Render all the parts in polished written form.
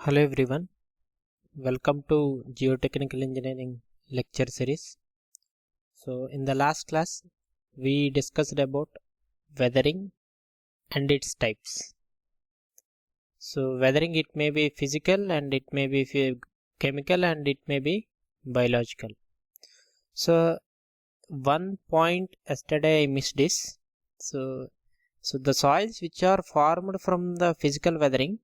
Hello everyone, welcome to Geotechnical Engineering lecture series. So in the last class we discussed about weathering and its types. So weathering, it may be physical and it may be chemical and it may be biological. So one point yesterday I missed this. So the soils which are formed from the physical weathering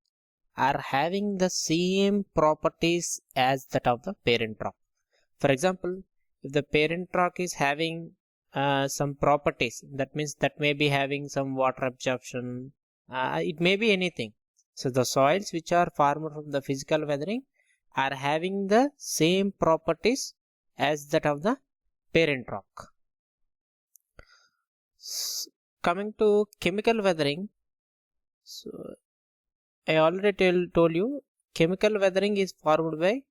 are having the same properties as that of the parent rock. For example, if the parent rock is having some properties, that means that may be having some water absorption, it may be anything. So the soils which are formed from the physical weathering are having the same properties as that of the parent rock. Coming to chemical weathering, so I already told you chemical weathering is formed by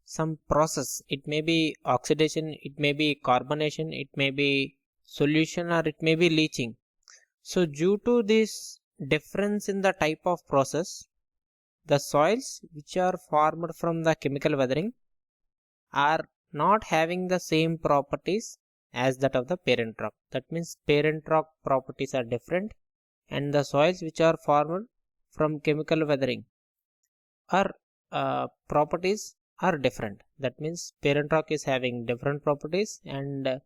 some process. It may be oxidation, it may be carbonation, it may be solution, or it may be leaching. So due to this difference in the type of process, the soils which are formed from the chemical weathering are not having the same properties as that of the parent rock. That means parent rock properties are different and the soils which are formed from chemical weathering are properties are different. That means parent rock is having different properties and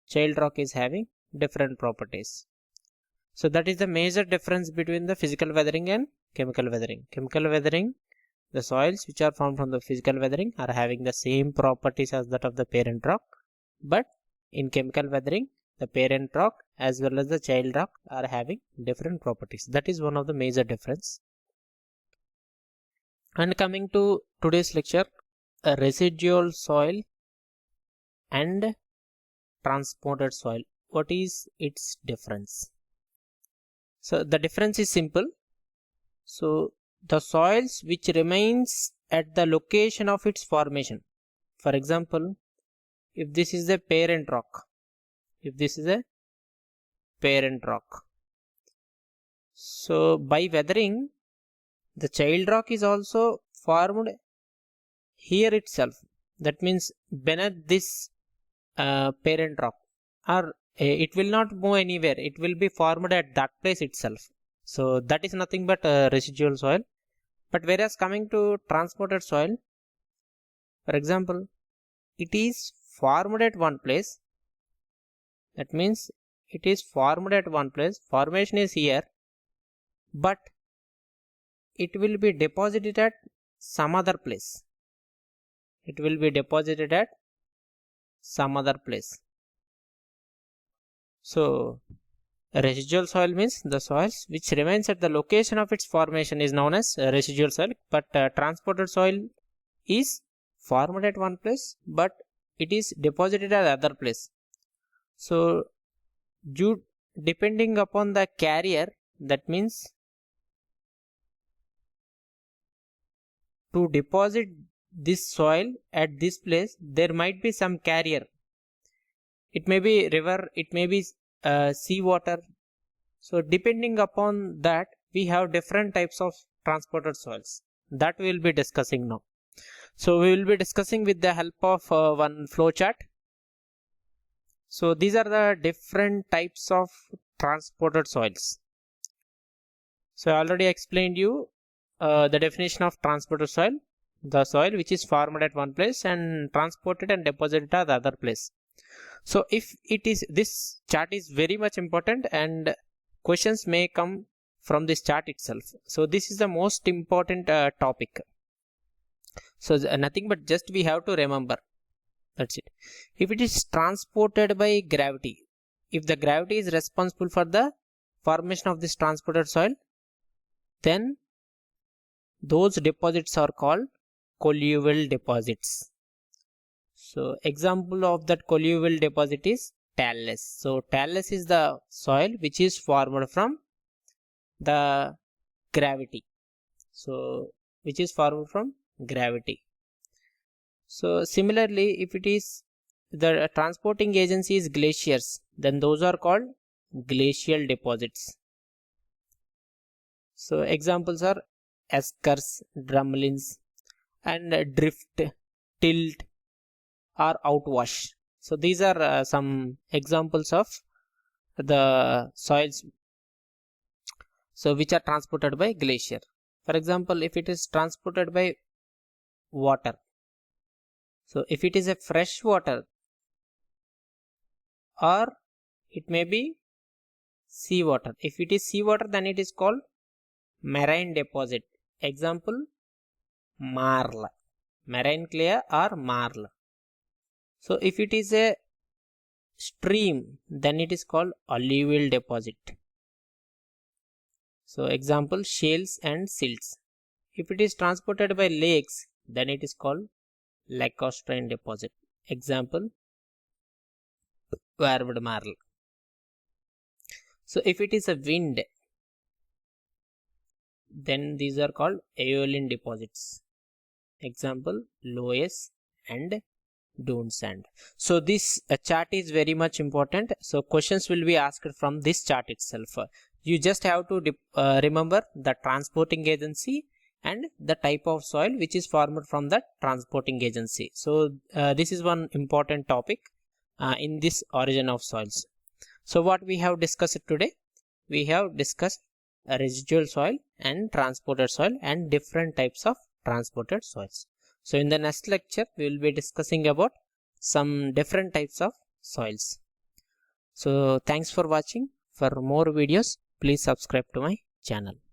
child rock is having different properties. So that is the major difference between the physical weathering and chemical weathering. Chemical weathering, the soils which are formed from the physical weathering are having the same properties as that of the parent rock, but in chemical weathering the parent rock as well as the child rock are having different properties. That is one of the major difference. And coming to today's lecture, a residual soil and transported soil. What is its difference? So the difference is simple. So the soils which remains at the location of its formation. For example, if this is a parent rock, so by weathering, the child rock is also formed here itself. That means beneath this parent rock, or it will not move anywhere, it will be formed at that place itself. So that is nothing but residual soil. But whereas coming to transported soil, for example, it is formed at one place. That means it is formed at one place, formation is here, but it will be deposited at some other place. So residual soil means the soils which remains at the location of its formation is known as residual soil, but transported soil is formed at one place but it is deposited at other place. So depending upon the carrier, that means to deposit this soil at this place there might be some carrier. It may be river, it may be sea water. So depending upon that, we have different types of transported soils that we will be discussing now. So we will be discussing with the help of one flow chart. So these are the different types of transported soils. So I already explained you the definition of transported soil, the soil which is formed at one place and transported and deposited at the other place. So if it is, this chart is very much important and questions may come from this chart itself. So this is the most important topic. So nothing but just we have to remember, that's it. If it is transported by gravity, if the gravity is responsible for the formation of this transported soil, then those deposits are called colluvial deposits. So example of that colluvial deposit is talus. So talus is the soil which is formed from the gravity. So which is formed from gravity. So similarly, if it is the transporting agency is glaciers, then those are called glacial deposits. So examples are eskers, drumlins, and drift, tilt, or outwash. So these are some examples of the soils which are transported by glacier. For example, if it is transported by water, so if it is a fresh water, or it may be sea water. If it is sea water, then it is called marine deposit. Example, marl, marine clay or marl. So if it is a stream, then it is called alluvial deposit. So example, shales and silts. If it is transported by lakes, then it is called lacustrine deposit. Example, Warwood marl. So if it is a wind, then these are called aeolian deposits. Example, loess and dune sand. So this chart is very much important. So questions will be asked from this chart itself. You just have to remember the transporting agency and the type of soil which is formed from the transporting agency. So this is one important topic in this origin of soils. So what we have discussed today, we have discussed residual soil and transported soil and different types of transported soils. So in the next lecture, we will be discussing about some different types of soils. So thanks for watching. For more videos, please subscribe to my channel.